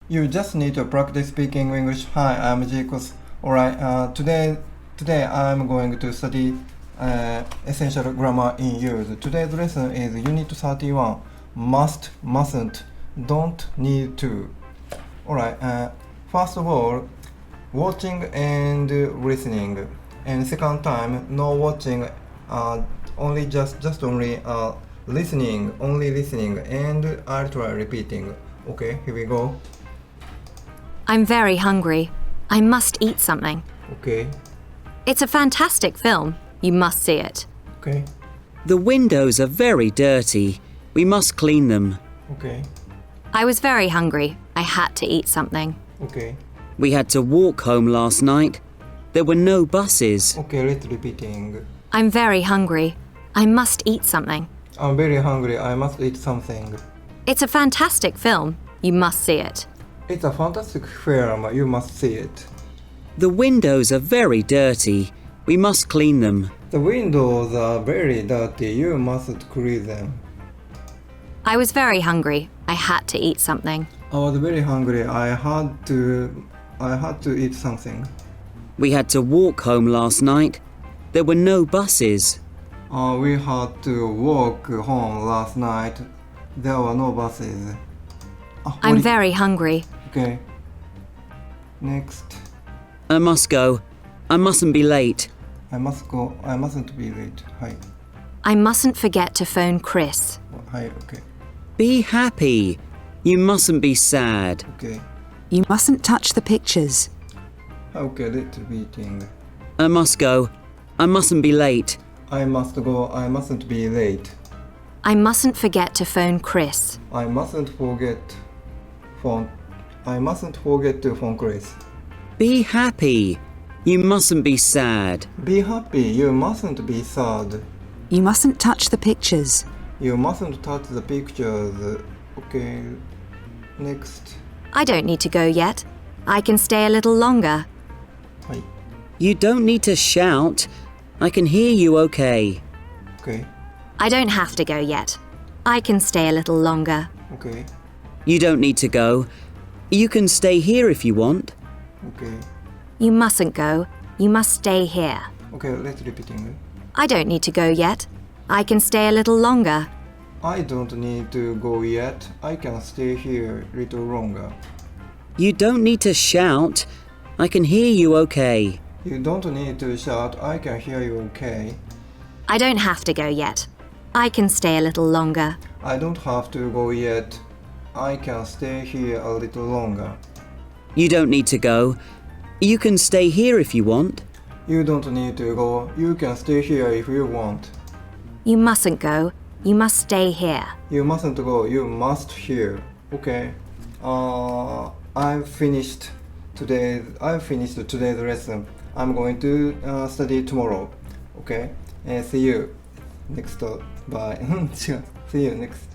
You just need to practice speaking English. Hi, I'm Jikos. Alright, today I'm going to study essential grammar in use. Today's lesson is Unit 31. Must, mustn't, don't, need to. Alright, first of all, watching and listening. And second time, no watching, only listening, only listening. And I'll try repeating. Okay, here we go. I'm very hungry. I must eat something. Okay, It's a fantastic film. You must see it. okay, The windows are very dirty. We must clean them. okay, I was very hungry. I had to eat something. okay. We had to walk home last night. There were no buses. Okay, let's repeating. I'm very hungry. I must eat something. I'm very hungry. I must eat something. It's a fantastic film. You must see it. It's a fantastic film. You must see it. The windows are very dirty. We must clean them. The windows are very dirty. You must clean them. I was very hungry. I had to eat something. I was very hungry. I had to eat something. We had to walk home last night. There were no buses. We had to walk home last night. There were no buses. I'm very hungry. Okay. Next. I must go. I mustn't be late. I must go. I mustn't be late. Hi. I mustn't forget to phone Chris. Hi. Okay. Be happy. You mustn't be sad. Okay. You mustn't touch the pictures. Okay. Let's repeating. I must go. I mustn't be late. I must go. I mustn't be late. I mustn't forget to phone Chris. I mustn't forget to phone Chris. Be happy. You mustn't be sad. Be happy. You mustn't be sad. You mustn't touch the pictures. You mustn't touch the pictures. Okay. Next. I don't need to go yet. I can stay a little longer. Hi. You don't need to shout. I can hear you okay. Okay. I don't have to go yet. I can stay a little longer. Okay. You don't need to go. You can stay here if you want. Okay. You mustn't go. You must stay here. Okay. Let's repeating. I don't need to go yet. I can stay a little longer. I don't need to go yet. I can stay here a little longer. You don't need to shout. I can hear you okay. You don't need to shout. I can hear you okay. I don't have to go yet. I can stay a little longer. I don't have to go yet. I can stay here a little longer. You don't need to go. You can stay here if you want. You don't need to go. You can stay here if you want. You mustn't go. You must stay here. You mustn't go. You must here. Okay. I've finished today's lesson. I'm going to study tomorrow. Okay. See you next. Bye. See you next.